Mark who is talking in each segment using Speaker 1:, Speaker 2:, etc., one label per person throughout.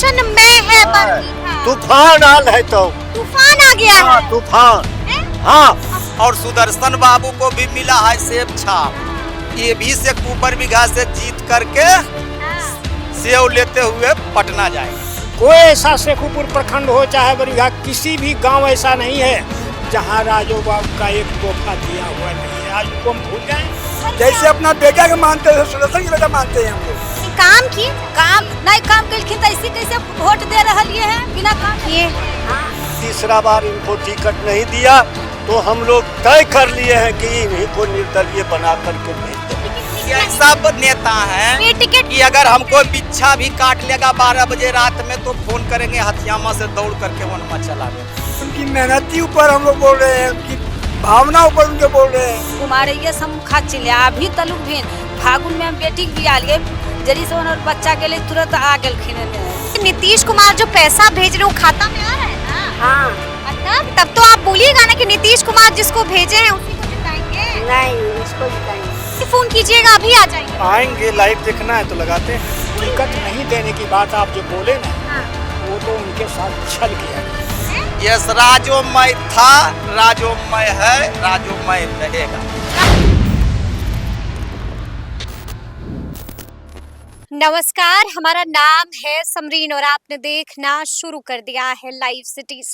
Speaker 1: सुदर्शन में है बरबीघा।
Speaker 2: तूफान आल है तो
Speaker 1: तूफान आ गया
Speaker 2: हाँ,
Speaker 1: है।
Speaker 2: तूफान हाँ।
Speaker 3: और सुदर्शन बाबू को भी मिला है सेब छाप। ये भी से ऊपर बीघा से जीत करके सेव लेते हुए पटना जाएंगे।
Speaker 4: कोई ऐसा शेखुपुर प्रखंड हो चाहे बरबीघा, किसी भी गांव ऐसा नहीं है जहां राजू बाबू का एक तोहफा दिया हुआ नहीं है। आज उनको हम भूल जाए,
Speaker 5: जैसे अपना बेटा के मानते हैं सुदर्शन के बेटा मानते हैं हम लोग।
Speaker 1: काम किए, काम नहीं काम कलखिन तो ऐसे कैसे वोट दे रही है बिना काम किए।
Speaker 2: तीसरा बार इनको टिकट नहीं दिया तो हम लोग तय कर लिए हैं कि इन्हीं को निर्दलीय बना करके भेज दें।
Speaker 3: ये सब नेता हैं
Speaker 1: टिकट
Speaker 3: कि अगर हमको पीछा भी काट लेगा 12 बजे रात में तो फोन करेंगे हथियामा से दौड़ करके वनमा चला गया।
Speaker 5: उनकी मेहनती ऊपर हम लोग बोल रहे हैं, उनकी भावना ऊपर उनके बोल रहे हैं।
Speaker 1: कुमार ये समूखा चिल्ला अभी तलुक भी फागुन में हम बेटी भी आ लिए जरी से और बच्चा के लिए तुरंत आ गए। नीतीश कुमार जो पैसा भेज रहे वो खाता में आ रहा है ना। हाँ तब तो आप बोलिएगा ना कि नीतीश कुमार जिसको भेजे हैं उसी को जिताएंगे। नहीं उसको जिताएंगे। फोन कीजिएगा अभी आ जाएंगे।
Speaker 4: आएंगे, लाइव देखना है तो लगाते हैं। टिकट नहीं देने की बात आप जो बोले ना, वो तो उनके साथ छल किया गया।
Speaker 3: यस, राजोमय था, राजोमय है, राजोमय रहेगा।
Speaker 1: नमस्कार, हमारा नाम है समरीन और आपने देखना शुरू कर दिया है लाइव सिटीज।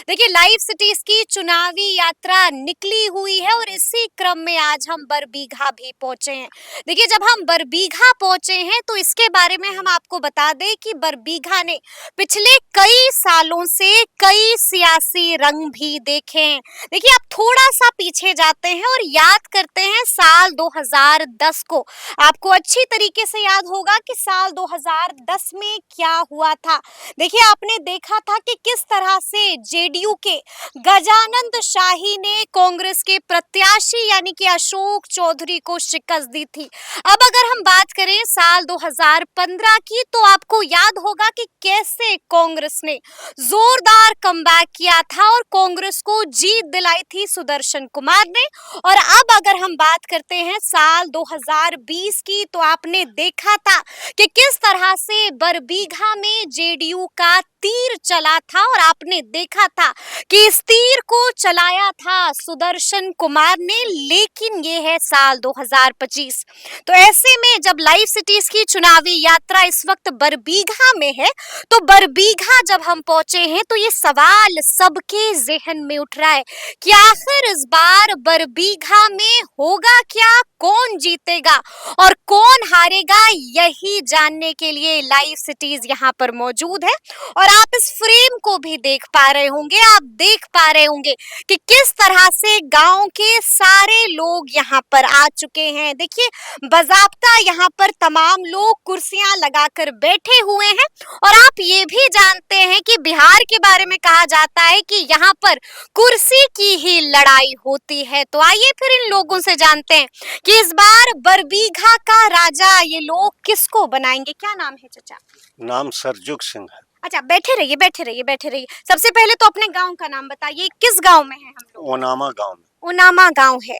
Speaker 1: देखिए लाइव सिटीज की चुनावी यात्रा निकली हुई है और इसी क्रम में आज हम बरबीघा भी पहुंचे हैं। देखिए जब हम बरबीघा पहुंचे हैं तो इसके बारे में हम आपको बता दें कि बरबीघा ने पिछले कई सालों से कई सियासी रंग भी देखे हैं। देखिए आप थोड़ा सा पीछे जाते हैं और याद करते हैं साल 2010 को। आपको अच्छी तरीके से याद होगा कि साल 2010 में क्या हुआ था। देखिए आपने देखा था कि किस तरह से जेडीयू के गजानंद शाही ने कांग्रेस के प्रत्याशी यानी कि अशोक चौधरी को शिकस्त दी थी। अब अगर हम बात करें साल 2015 की तो आपको याद होगा कि कैसे कांग्रेस ने जोरदार कमबैक किया था और कांग्रेस को जीत दिलाई थी सुदर्शन कुमार ने। और अब अगर हम बात करते हैं साल 2020 की तो आपने देखा था कि किस तरह से बरबीघा में जेडीयू का तीर चला था और आपने देखा था कि इस तीर को चलाया था सुदर्शन कुमार ने। लेकिन ये है साल 2025। तो ऐसे में जब लाइव सिटीज की चुनावी यात्रा इस वक्त बरबीघा में है तो बरबीघा जब हम पहुंचे हैं तो ये सवाल सबके जहन में उठ रहा है कि आखिर इस बार बरबीघा में होगा क्या, कौन जीतेगा और कौन हारेगा, यही जानने के लिए लाइव सिटीज यहाँ पर मौजूद है। और आप इस फ्रेम को भी देख पा रहे होंगे, आप देख पा रहे होंगे कि किस तरह से गांव के सारे लोग यहाँ पर आ चुके हैं। देखिए बाज़ाब्ता यहाँ पर तमाम लोग कुर्सियां लगाकर बैठे हुए हैं और आप ये भी जानते हैं कि बिहार के बारे में कहा जाता है कि यहाँ पर कुर्सी की ही लड़ाई होती है। तो आइए फिर इन लोगों से जानते हैं कि इस बार बरबीघा का राजा ये लोग किसको बनाएंगे। क्या नाम है चाचा?
Speaker 2: नाम सरजुग सिंह है।
Speaker 1: अच्छा बैठे रहिए बैठे रहिए बैठे रहिए। सबसे पहले तो अपने गांव का नाम बताइए, किस गांव में है हम लोग?
Speaker 2: ओनामा गांव में।
Speaker 1: ओनामा गांव है।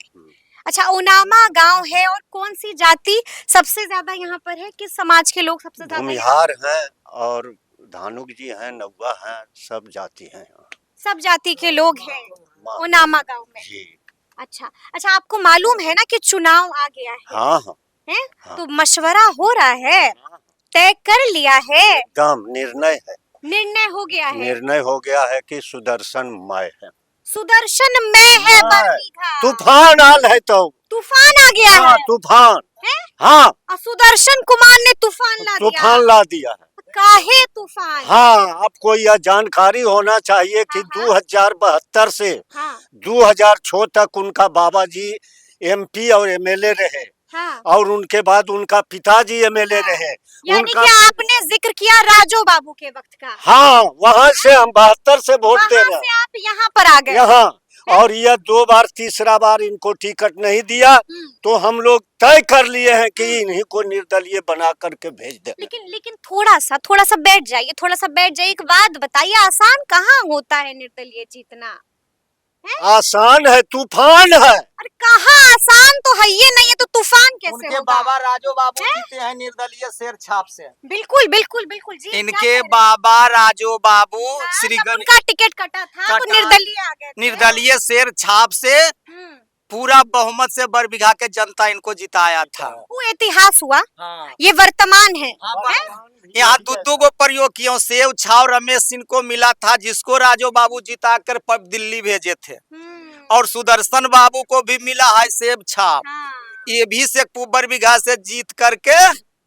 Speaker 1: अच्छा ओनामा गांव है और कौन सी जाति सबसे ज्यादा यहाँ पर है, किस समाज के लोग सबसे ज्यादा?
Speaker 2: भूमिहार हैं और धानुक जी हैं, नौवा हैं, सब जाति हैं।
Speaker 1: सब जाति के लोग हैं ओनामा गांव में
Speaker 2: जी।
Speaker 1: अच्छा अच्छा, आपको मालूम है ना कि चुनाव आ गया है?
Speaker 2: हाँ हाँ
Speaker 1: है?
Speaker 2: हाँ।
Speaker 1: तो मशवरा हो रहा है, तय कर लिया है,
Speaker 2: एकदम निर्णय है,
Speaker 1: निर्णय हो गया है,
Speaker 2: निर्णय हो गया है कि सुदर्शन मय है।
Speaker 1: सुदर्शन में है बरबीघा।
Speaker 2: तूफान आल है तो
Speaker 1: तूफान आ गया
Speaker 2: हाँ,
Speaker 1: है।
Speaker 2: तूफान
Speaker 1: है?
Speaker 2: हाँ,
Speaker 1: और सुदर्शन कुमार ने तूफान ला दिया।
Speaker 2: तूफान ला दिया है।
Speaker 1: काहे तूफान?
Speaker 2: हाँ, आपको यह जानकारी होना चाहिए कि
Speaker 1: हाँ,
Speaker 2: 2072 से
Speaker 1: हाँ,
Speaker 2: 2006 तक उनका बाबा जी एमपी और एमएलए रहे।
Speaker 1: हाँ।
Speaker 2: और उनके बाद उनका पिताजी एमएलए
Speaker 1: हाँ।
Speaker 2: रहे।
Speaker 1: यानी
Speaker 2: उनका
Speaker 1: कि आपने जिक्र किया राजो बाबू के वक्त का।
Speaker 2: हाँ, वहाँ से हम 72 से वोट दे रहे
Speaker 1: वहाँ
Speaker 2: हैं
Speaker 1: से आप यहाँ पर आ गए।
Speaker 2: यहाँ। और यह 2 बार तीसरा बार इनको टिकट नहीं दिया तो हम लोग तय कर लिए हैं कि इन्हीं को निर्दलीय बना करके भेज दे।
Speaker 1: लेकिन थोड़ा सा बैठ जाइए, थोड़ा सा बैठ जाइए। एक बात बताइए, आसान कहाँ होता है निर्दलीय जीतना?
Speaker 2: आसान है, तूफान है।
Speaker 1: अरे कहाँ आसान तो है, ये नहीं है तो तूफान कैसे
Speaker 3: उनके
Speaker 1: होगा?
Speaker 3: बाबा राजो बाबू जीते हैं निर्दलीय शेर छाप से।
Speaker 1: बिल्कुल बिल्कुल बिल्कुल जी, क्या
Speaker 3: इनके
Speaker 1: कह रहे हैं?
Speaker 3: बाबा राजो बाबू
Speaker 1: हाँ,
Speaker 3: श्री
Speaker 1: जब उनका टिकट कटा था तो
Speaker 3: कटा-
Speaker 1: निर्दलीय आ गए थे।
Speaker 3: निर्दलीय शेर छाप से
Speaker 1: हम्म,
Speaker 3: पूरा बहुमत से बरबीघा के जनता इनको जिताया था।
Speaker 1: वो इतिहास हुआ,
Speaker 3: हाँ।
Speaker 1: ये वर्तमान है।
Speaker 3: यहाँ दो गो प्रयोग किया, सेव छाव रमेश सिंह को मिला था जिसको राजो बाबू जिता कर दिल्ली भेजे थे, और सुदर्शन बाबू को भी मिला है सेब छाप।
Speaker 1: हाँ,
Speaker 3: ये भी शेखपुर बरबीघा से जीत करके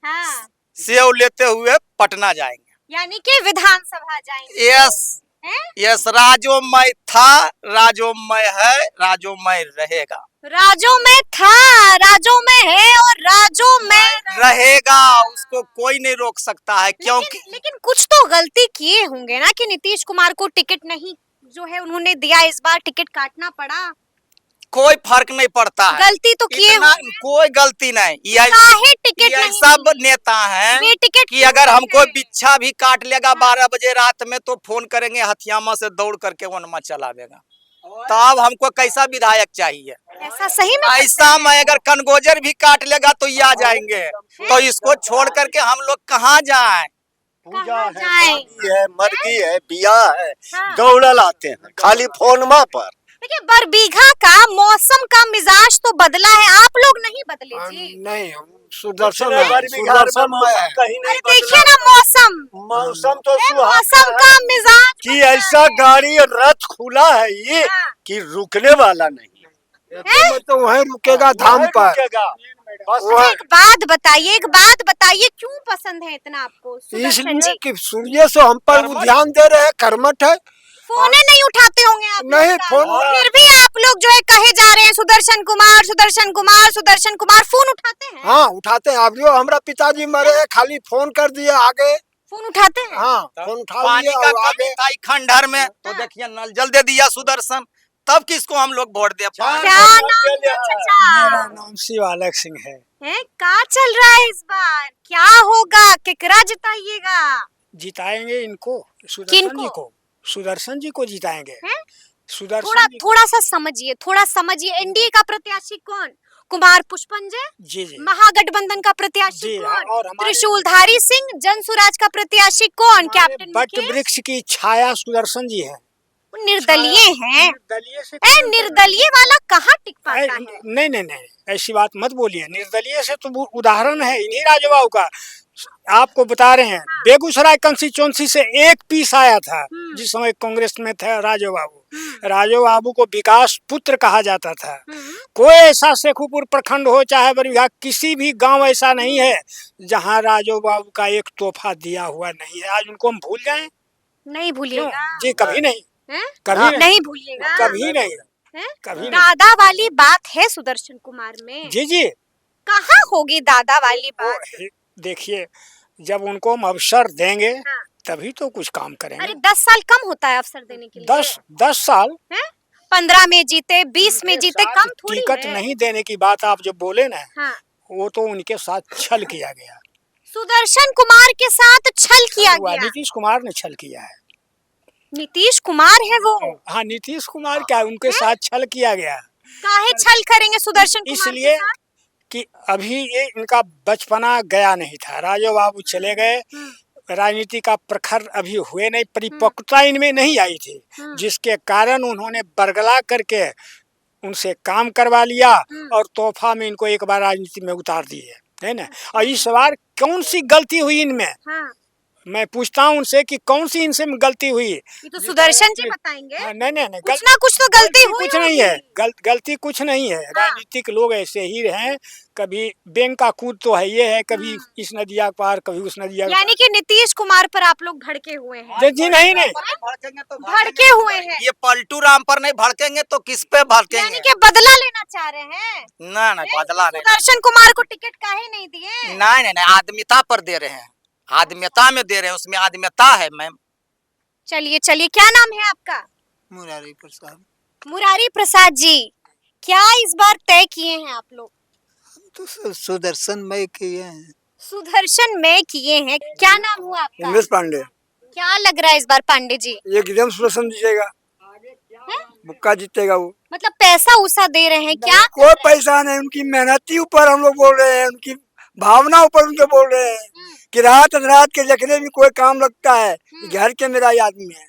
Speaker 1: हाँ,
Speaker 3: सेव लेते हुए पटना जाएंगे।
Speaker 1: यानी कि विधानसभा जाएंगे।
Speaker 3: यस
Speaker 1: हैं?
Speaker 3: यस, राजोमय था, राजोमय है, राजोमय रहेगा।
Speaker 1: राजो में था, राजो में है और राजो में
Speaker 3: रहेगा, उसको कोई नहीं रोक सकता है, क्योंकि
Speaker 1: लेकिन कुछ तो गलती किए होंगे ना कि नीतीश कुमार को टिकट नहीं जो है उन्होंने दिया, इस बार टिकट काटना पड़ा।
Speaker 3: कोई फर्क नहीं पड़ता है।
Speaker 1: गलती तो किए
Speaker 3: इतना
Speaker 1: होंगे।
Speaker 3: कोई गलती नहीं।
Speaker 1: काहे टिकट
Speaker 3: ये
Speaker 1: नहीं
Speaker 3: सब
Speaker 1: मिली?
Speaker 3: नेता हैं
Speaker 1: ये टिकट
Speaker 3: कि
Speaker 1: क्यों
Speaker 3: अगर
Speaker 1: नहीं
Speaker 3: हमको
Speaker 1: है?
Speaker 3: बिच्छा भी काट लेगा 12 बजे रात में तो फोन करेंगे, हथियामा से दौड़ करके वनमा चलावेगा। तब हमको कैसा विधायक चाहिए?
Speaker 1: ऐसा सही में
Speaker 3: ऐसा में अगर कनगोजर भी काट लेगा तो ये आ जाएंगे, तो इसको छोड़ करके हम लोग कहाँ जाएं?
Speaker 2: पूजा
Speaker 1: कहाँ
Speaker 2: है,
Speaker 1: जाएं?
Speaker 2: शादी है, मर्गी है, बियाह है,
Speaker 1: हाँ।
Speaker 2: दौड़ लाते हैं खाली फोनमा पर।
Speaker 1: देखिए बरबीघा का मौसम का मिजाज तो बदला है, आप लोग नहीं बदले जी।
Speaker 5: नहीं, सुदर्शन
Speaker 2: पिछले
Speaker 5: है,
Speaker 2: बरबीघा में
Speaker 5: सुदर्शन
Speaker 2: मौसम
Speaker 5: है।
Speaker 2: कहीं
Speaker 1: अरे
Speaker 2: नहीं
Speaker 1: देखिए
Speaker 2: बदला।
Speaker 1: ना मौसम,
Speaker 2: मौसम तो
Speaker 1: मौसम
Speaker 2: सुहाना
Speaker 1: का
Speaker 2: है
Speaker 1: मिजाज
Speaker 2: कि
Speaker 1: बदला
Speaker 2: ऐसा
Speaker 1: है।
Speaker 2: गाड़ी और रथ खुला है ये
Speaker 1: हाँ।
Speaker 2: कि रुकने वाला नहीं।
Speaker 5: तो वहीं रुकेगा धाम
Speaker 2: वहीं
Speaker 5: पर।
Speaker 2: रुकेगा। बस
Speaker 1: एक बात बताइए, एक बात बताइए, क्यों पसंद है इतना आपको सुदर्शन
Speaker 5: इसलिए
Speaker 1: जी?
Speaker 5: कि सूर्य से हम पर वो ध्यान दे रहे हैं, कर्मठ है।
Speaker 1: फोन नहीं उठाते होंगे आप लोग
Speaker 5: नहीं,
Speaker 1: का।
Speaker 5: फोन-
Speaker 1: फिर भी आप लोग जो है कहे जा रहे हैं सुदर्शन कुमार, सुदर्शन कुमार, सुदर्शन कुमार, फोन उठाते हैं?
Speaker 5: हाँ, उठाते हैं। अभी हमारा पिताजी मरे हैं, खाली फोन कर दिए आगे।
Speaker 1: फोन उठाते हैं?
Speaker 5: हाँ, फोन उठा
Speaker 3: पानी
Speaker 5: लिए
Speaker 3: का
Speaker 5: और
Speaker 3: कमी
Speaker 5: आगे।
Speaker 3: था खंडहर में, तो देखिए नल जल दे दिया सुदर्शन, तब किसको हम लोग वोट दे पाए?
Speaker 1: क्या नाम है
Speaker 5: मेरा
Speaker 1: चाचा?
Speaker 5: नाम शिवालक सिंह है।
Speaker 1: है का चल रहा है इस बार? क्या होगा, केकरा जिताइएगा?
Speaker 5: जिताएंगे इनको, सुदर्शन
Speaker 1: किनको?
Speaker 5: जी को। सुदर्शन जी को जिताएंगे।
Speaker 1: हैं?
Speaker 5: सुदर्शन
Speaker 1: थोड़ा
Speaker 5: जी को।
Speaker 1: थोड़ा सा समझिए, थोड़ा समझिए। एनडीए का प्रत्याशी कौन? कुमार पुष्पंजय।
Speaker 5: जी जी।
Speaker 1: महागठबंधन का प्रत्याशी
Speaker 5: जी,
Speaker 1: कौन?
Speaker 5: और हमारे-
Speaker 1: त्रिशूलधारी सिंह। जन स्वराज का प्रत्याशी कौन? Captain
Speaker 5: but
Speaker 1: Mukesh.
Speaker 5: वृक्ष की छाया सुदर्शन जी है।
Speaker 1: वो निर्दलीय हैं।
Speaker 5: निर्दलीय से
Speaker 1: ए, निर्दलीय वाला कहाँ टिक पाता है?
Speaker 5: नहीं नहीं नहीं, ऐसी बात मत बोलिए। निर्दलीय से तो वो उदाहरण है इन्हीं राजबाबू का। आपको बता रहे हैं, बेगूसराय कंस्टिट्यूंसी से एक पीस आया था जिस समय कांग्रेस में था राजो बाबू। राजो बाबू को विकास पुत्र कहा जाता था। कोई ऐसा शेखुपुर प्रखंड हो चाहे बरबीघा, किसी भी गांव ऐसा नहीं है जहां राजो बाबू का एक तोहफा दिया हुआ नहीं है। आज उनको हम भूल जाएं?
Speaker 1: नहीं भूलिएगा।
Speaker 5: जी कभी नहीं,
Speaker 1: हैं?
Speaker 5: कभी
Speaker 1: नहीं भूलिएगा।
Speaker 5: कभी नहीं,
Speaker 1: हैं?
Speaker 5: कभी नहीं।
Speaker 1: दादा वाली बात है सुदर्शन कुमार में।
Speaker 5: जी जी।
Speaker 1: कहाँ होगी दादा वाली बात?
Speaker 5: वो देखिए, जब उनको हम अवसर देंगे
Speaker 1: हाँ।
Speaker 5: तभी तो कुछ काम
Speaker 1: अरे
Speaker 5: करेंगे।
Speaker 1: 10 साल कम होता है अवसर देने के लिए?
Speaker 5: 10 साल
Speaker 1: 15 में जीते, 20 में जीते, कम थोड़ी
Speaker 5: टिकट
Speaker 1: है।
Speaker 5: नहीं देने की बात आप जो बोले ना,
Speaker 1: हाँ।
Speaker 5: वो तो उनके साथ छल किया गया।
Speaker 1: सुदर्शन कुमार के साथ छल किया
Speaker 5: हुआ,
Speaker 1: गया।
Speaker 5: नीतीश कुमार ने छल किया है।
Speaker 1: नीतीश कुमार है वो?
Speaker 5: हाँ, नीतीश कुमार क्या, उनके साथ छल किया गया।
Speaker 1: काहे छल करेंगे सुदर्शन कुमार
Speaker 5: इसलिए
Speaker 1: के साथ?
Speaker 5: कि अभी ये इनका बचपना गया नहीं था। राजो बाबू चले गए, राजनीति का प्रखर अभी हुए नहीं, परिपक्वता इनमें नहीं आई थी, जिसके कारण उन्होंने बरगला करके उनसे काम करवा लिया और तोहफा में इनको एक बार राजनीति में उतार दिए, है ना। और इस बार कौन सी गलती हुई इनमें?
Speaker 1: हाँ।
Speaker 5: मैं पूछता हूँ उनसे कि कौन सी इनसे गलती हुई?
Speaker 1: ये तो सुदर्शन जी बताएंगे।
Speaker 5: नहीं नहीं नहीं,
Speaker 1: कुछ ना कुछ तो गलती हुई
Speaker 5: कुछ नहीं है।
Speaker 1: होगी।
Speaker 5: गलती कुछ नहीं है। राजनीतिक लोग ऐसे ही हैं, कभी बैंक का कूद तो है ये है, कभी इस नदिया पार, कभी उस नदिया
Speaker 1: यानी कि नीतीश कुमार पर आप लोग भड़के हुए हैं।
Speaker 5: जी नहीं नहीं,
Speaker 3: भड़केंगे तो
Speaker 1: भड़के हुए हैं।
Speaker 3: ये पलटू राम पर नहीं भड़केंगे तो किस पे
Speaker 1: यानी
Speaker 3: भड़केंगे?
Speaker 1: कि बदला लेना चाह रहे हैं।
Speaker 3: ना ना, बदला नहीं।
Speaker 1: सुदर्शन कुमार को टिकट काहे नहीं दिए?
Speaker 3: नहीं नहीं नहीं, आदमियता पर दे रहे हैं, आदमियता में दे रहे हैं, उसमें आदमियता है मैम।
Speaker 1: चलिए चलिए, क्या नाम है आपका?
Speaker 5: मुरारी प्रसाद।
Speaker 1: मुरारी प्रसाद जी, क्या इस बार तय किए हैं आप लोग?
Speaker 5: तो सुदर्शन मय किए हैं।
Speaker 1: सुदर्शन में किए हैं। क्या नाम हुआ आपका?
Speaker 5: उमेश पांडे।
Speaker 1: क्या लग रहा है इस बार पांडे जी?
Speaker 5: एकदम सुदर्शन दीजिएगा।
Speaker 1: हैं?
Speaker 6: मुक्का जीतेगा वो।
Speaker 1: मतलब पैसा उसा दे रहे हैं क्या?
Speaker 6: कोई पैसा नहीं, उनकी मेहनती ऊपर हम लोग बोल रहे हैं, उनकी भावना ऊपर उनके बोल रहे हैं कि रात रात के लिखने भी कोई काम लगता है। घर के मेरा आदमी है,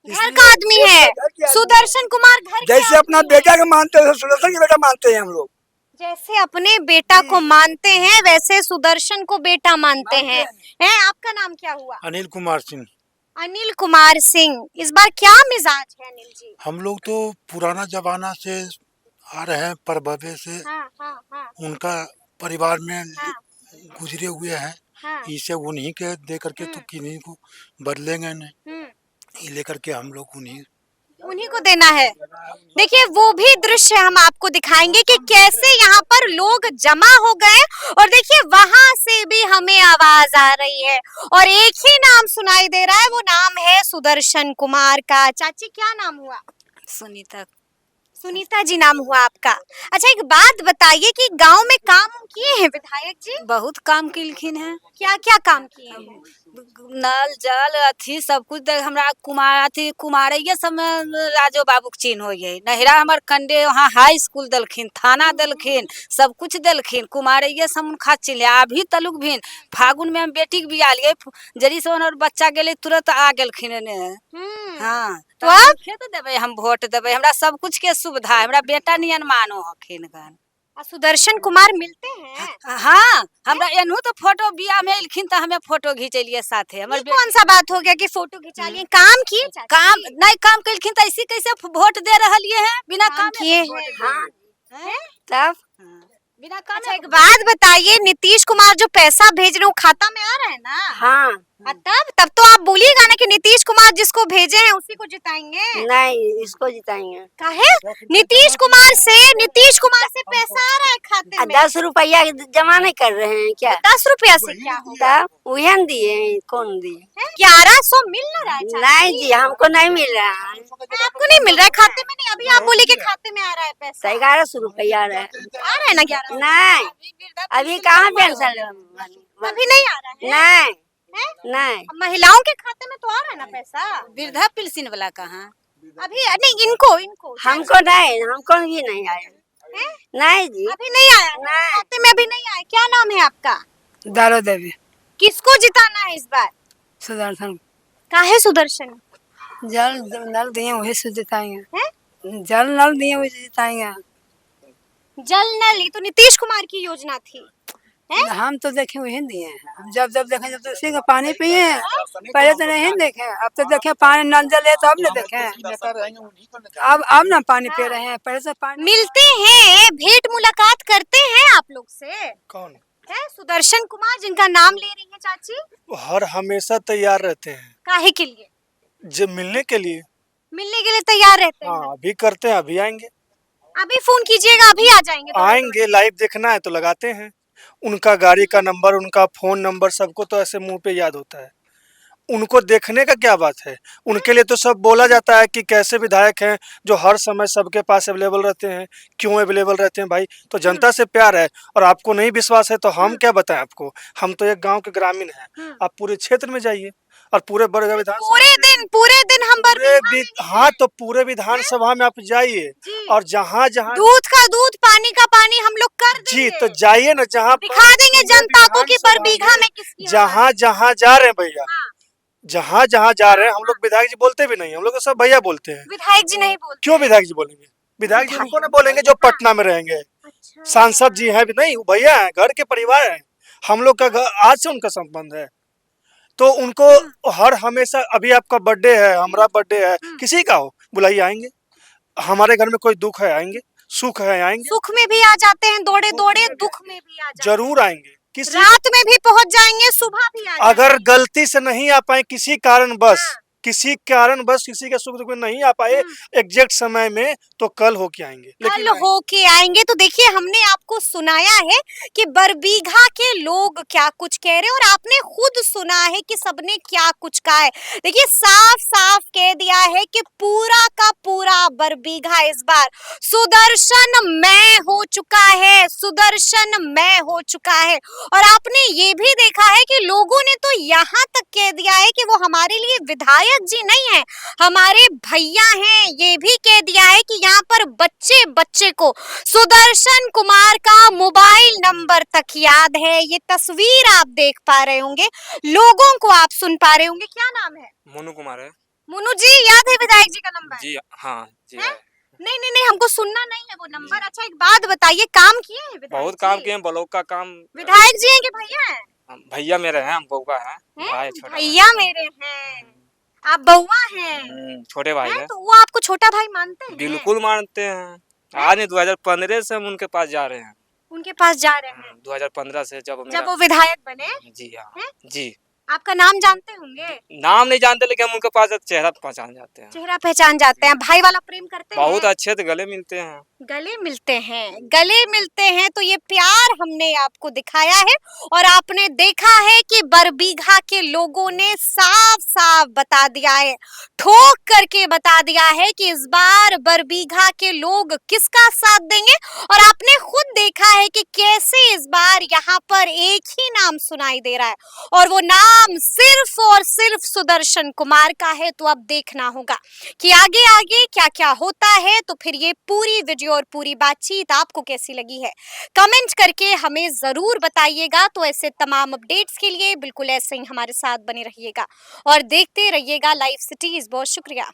Speaker 1: घर का आदमी है सुदर्शन कुमार, घर के
Speaker 6: जैसे अपना
Speaker 1: आदमी है।
Speaker 6: बेटा को मानते हैं सुदर्शन के बेटा मानते हैं हम लोग।
Speaker 1: जैसे अपने बेटा को मानते हैं वैसे सुदर्शन को बेटा मानते हैं। आपका नाम क्या हुआ?
Speaker 5: अनिल कुमार सिंह।
Speaker 1: अनिल कुमार सिंह, इस बार क्या मिजाज है अनिल जी?
Speaker 5: हम लोग तो पुराना जमाना से आ रहे हैं, परभवे से
Speaker 1: हाँ।
Speaker 5: उनका परिवार में
Speaker 1: हाँ।
Speaker 5: गुजरे हुए हैं।
Speaker 1: हाँ।
Speaker 5: इसे उन्हीं के दे करके तो किन्हीं को बदलेंगे नहीं, ये लेकर के हम लोग
Speaker 1: उन्हीं को देना है। देखिए वो भी दृश्य हम आपको दिखाएंगे कि कैसे यहाँ पर लोग जमा हो गए, और देखिए वहां से भी हमें आवाज आ रही है और एक ही नाम सुनाई दे रहा है, वो नाम है सुदर्शन कुमार का। चाची क्या नाम हुआ?
Speaker 7: सुनीता।
Speaker 1: सुनीता जी नाम हुआ आपका। अच्छा एक बात बताइए कि गांव में काम किए हैं विधायक जी?
Speaker 7: बहुत काम किलखिन है,
Speaker 1: क्या क्या काम किए हैं?
Speaker 7: नल जल अथी सब कुछ हमरा कुमार अथी कुमारैया सब में राजो बाबू के चिन्ह हो गए। नहिरा हमार कंडे वहाँ हाई स्कूल दलखिन, थाना दलखिन, सब कुछ दलखिन। कुमारैया सब उनका चिन्ह अभी तलुक भी फागुन में हम बेटी के बिया लिए जरी से और बच्चा गेले तुरंत आ गेलखिन ने। हाँ
Speaker 1: तो अब
Speaker 7: खेत देवे, हम वोट देवे, हमरा सब कुछ के सुविधा है, हमरा बेटा नियन मानो हखिन गन।
Speaker 1: सुदर्शन कुमार मिलते हैं?
Speaker 7: हाँ हमरा एनहु तो फोटो बिया में इलखिन तो हमें फोटो खींचलिए साथे। हमर
Speaker 1: कौन सा बात हो गया कि फोटो खिंचा लिए? काम किए चाची?
Speaker 7: काम नहीं, काम कलखिन तो ऐसी कैसे वोट दे रहलिए हैं बिना
Speaker 1: काम
Speaker 7: काम
Speaker 1: किए
Speaker 7: किए?
Speaker 1: हैं।
Speaker 7: तब बिना काम
Speaker 1: अच्छा एक बात बताइए, नीतीश कुमार जो पैसा भेज रहे हैं वो खाता में आ रहा है ना?
Speaker 8: हाँ।
Speaker 1: तब तो आप बोलिएगा ना कि नीतीश कुमार जिसको भेजे हैं उसी को जिताएंगे।
Speaker 8: नहीं, इसको जिताएंगे।
Speaker 1: काहे? नीतीश कुमार से पैसा आ रहा है खाते में।
Speaker 8: 10 रुपया जमा नहीं कर रहे हैं क्या?
Speaker 1: 10 रुपया से क्या होगा?
Speaker 8: तब वही दिए, कौन दिए?
Speaker 1: 1100 मिल ना रहा है चाची?
Speaker 8: नहीं जी, हमको नहीं मिल रहा है।
Speaker 1: आपको नहीं मिल रहा है खाते में? नहीं अभी आप बोले कि खाते में आ रहा है पैसा।
Speaker 8: 1100 रुपया आ रहा है।
Speaker 1: आ रहा है ना 1100?
Speaker 8: नहीं, अभी कहाँ पेंशन?
Speaker 1: अभी नहीं आ रहा है?
Speaker 8: नहीं
Speaker 1: हैं?
Speaker 8: नहीं,
Speaker 1: अब महिलाओं के खाते में तो आ रहा है ना पैसा?
Speaker 7: वृद्धा पेंशन वाला कहाँ?
Speaker 1: अभी नहीं, इनको
Speaker 8: हमको नहीं, हमको भी नहीं आया।
Speaker 1: हैं?
Speaker 8: नहीं जी,
Speaker 1: अभी नहीं आया
Speaker 8: नहीं।
Speaker 1: खाते में, अभी नहीं आया। क्या नाम है आपका?
Speaker 8: दारो देवी।
Speaker 1: किसको जिताना है इस बार?
Speaker 8: सुदर्शन।
Speaker 1: काहे सुदर्शन?
Speaker 8: जल नल दिए वही से जिताएंगे।
Speaker 1: हैं?
Speaker 8: जल नल दिए वही से जिताएंगे।
Speaker 1: जल नल, ये तो नीतीश कुमार की योजना थी।
Speaker 8: हम तो देखे वही दिए हैं। हम जब देखे जब तो उसी का पानी पिए हैं। पहले तो नहीं देखे, अब तो देखे पानी नल जल है तो अब न देखे। अब ना पानी पी रहे हैं, पहले से पानी।
Speaker 1: मिलते हैं, भेंट मुलाकात करते हैं आप लोग से?
Speaker 5: कौन
Speaker 1: है सुदर्शन कुमार जिनका नाम ले रही है चाची?
Speaker 5: हर हमेशा तैयार रहते हैं
Speaker 1: काहे के लिए?
Speaker 5: जब मिलने के लिए।
Speaker 1: मिलने के लिए तैयार रहते हैं?
Speaker 5: हाँ अभी करते हैं, अभी आएंगे।
Speaker 1: अभी फोन कीजिएगा, अभी आ जाएंगे?
Speaker 5: आएंगे, लाइव देखना है तो लगाते हैं। उनका गाड़ी का नंबर, उनका फोन नंबर सबको तो ऐसे मुंह पे याद होता है। उनको देखने का क्या बात है? उनके लिए तो सब बोला जाता है कि कैसे विधायक हैं जो हर समय सबके पास अवेलेबल रहते हैं। क्यों अवेलेबल रहते हैं भाई? तो जनता से प्यार है, और आपको नहीं विश्वास है तो हम क्या बताएं आपको। हम तो एक गांव के ग्रामीण हैं, आप पूरे क्षेत्र में जाइए और पूरे बड़े विधान
Speaker 1: पूरे दिन हम
Speaker 5: हाँ तो पूरे विधानसभा में आप जाइए, और जहाँ जहाँ
Speaker 1: दूध का दूध, पानी का पानी हम लोग कर देंगे।
Speaker 5: जी तो जाइए ना, जहाँ
Speaker 1: दिखा देंगे जनता को कि बरबीघा में किसकी
Speaker 5: जहाँ जहाँ जा रहे हैं भैया, जहाँ जहाँ जा रहे हैं। हम लोग विधायक जी बोलते भी नहीं, हम लोग तो सब भैया बोलते हैं।
Speaker 1: विधायक जी नहीं बोलते?
Speaker 5: क्यों विधायक जी बोलेंगे? विधायक जी उनको ना बोलेंगे जो पटना में रहेंगे। सांसद जी हैं भी नहीं, भैया हैं, घर के परिवार हैं। हम लोग का आज से उनका संबंध है, तो उनको हर हमेशा। अभी आपका बर्थडे है, हमारा बर्थडे है, किसी का हो, बुलाइए, आएंगे। हमारे घर में कोई दुख है आएंगे, सुख है आएंगे।
Speaker 1: सुख में भी आ जाते हैं दौड़े दौड़े, दुख में भी आ जाते हैं।
Speaker 5: जरूर आएंगे, किसी
Speaker 1: रात में भी पहुंच जाएंगे, सुबह भी आ जाएंगे।
Speaker 5: अगर गलती से नहीं आ पाए किसी कारणवश किसी के सुख दुख में नहीं आ पाए एग्जैक्ट समय में, तो कल होके आएंगे।
Speaker 1: कल होके आएंगे। तो देखिए हमने आपको सुनाया है कि बरबीघा के लोग क्या कुछ कह रहे हैं, और आपने खुद सुना है कि सबने क्या कुछ कहा है। देखिए साफ साफ कह दिया है कि पूरा का पूरा बरबीघा इस बार सुदर्शन मैं हो चुका है, सुदर्शन मैं हो चुका है। और आपने ये भी देखा है कि लोगों ने तो यहाँ तक कह दिया है कि वो हमारे लिए विधायक विधायक जी नहीं है, हमारे भैया हैं। ये भी कह दिया है कि यहाँ पर बच्चे बच्चे को सुदर्शन कुमार का मोबाइल नंबर तक याद है। ये तस्वीर आप देख पा रहे होंगे, लोगों को आप सुन पा रहे होंगे। क्या नाम है?
Speaker 9: मोनू कुमार है
Speaker 1: मुनु जी, याद है विधायक जी का नंबर?
Speaker 9: जी। हाँ जी
Speaker 1: है? नहीं नहीं नहीं, हमको सुनना नहीं है वो नंबर। अच्छा एक बात बताइए, काम किए हैं विधायक
Speaker 9: बहुत काम
Speaker 1: जी?
Speaker 9: किए हैं, ब्लॉक का काम।
Speaker 1: विधायक जी हैं कि भैया हैं?
Speaker 9: भैया मेरे हैं, हम बउआ हैं,
Speaker 1: हैं?
Speaker 9: भाई छोटा भाई।
Speaker 1: भैया मेरे हैं, आप बउआ हैं।
Speaker 9: छोटे भाई
Speaker 1: हैं?
Speaker 9: है।
Speaker 1: तो वो आपको छोटा भाई मानते हैं?
Speaker 9: बिल्कुल मानते हैं। आज नहीं, 2015 से हम उनके पास जा रहे हैं।
Speaker 1: उनके पास जा रहे हैं
Speaker 9: 2015 से जब
Speaker 1: जब वो विधायक बने।
Speaker 9: जी हाँ
Speaker 1: हैं?
Speaker 9: जी।
Speaker 1: आपका नाम जानते होंगे?
Speaker 9: नाम नहीं जानते, लेकिन हम उनके पास चेहरा पहचान जाते हैं।
Speaker 1: चेहरा पहचान जाते हैं। भाई वाला प्रेम करते हैं?
Speaker 9: बहुत अच्छे से गले मिलते हैं।
Speaker 1: गले मिलते हैं, गले मिलते हैं। तो ये प्यार हमने आपको दिखाया है और आपने देखा है कि बरबीघा के लोगों ने साफ साफ बता दिया है, ठोक करके बता दिया है कि इस बार बरबीघा के लोग किसका साथ देंगे। और आपने खुद देखा है कि कैसे इस बार यहाँ पर एक ही नाम सुनाई दे रहा है और वो नाम सिर्फ और सिर्फ सुदर्शन कुमार का है। तो अब देखना होगा कि आगे आगे क्या क्या होता है। तो फिर ये पूरी वीडियो और पूरी बातचीत आपको कैसी लगी है, कमेंट करके हमें जरूर बताइएगा। तो ऐसे तमाम अपडेट्स के लिए बिल्कुल ऐसे ही हमारे साथ बने रहिएगा और देखते रहिएगा लाइव सिटीज। बहुत शुक्रिया।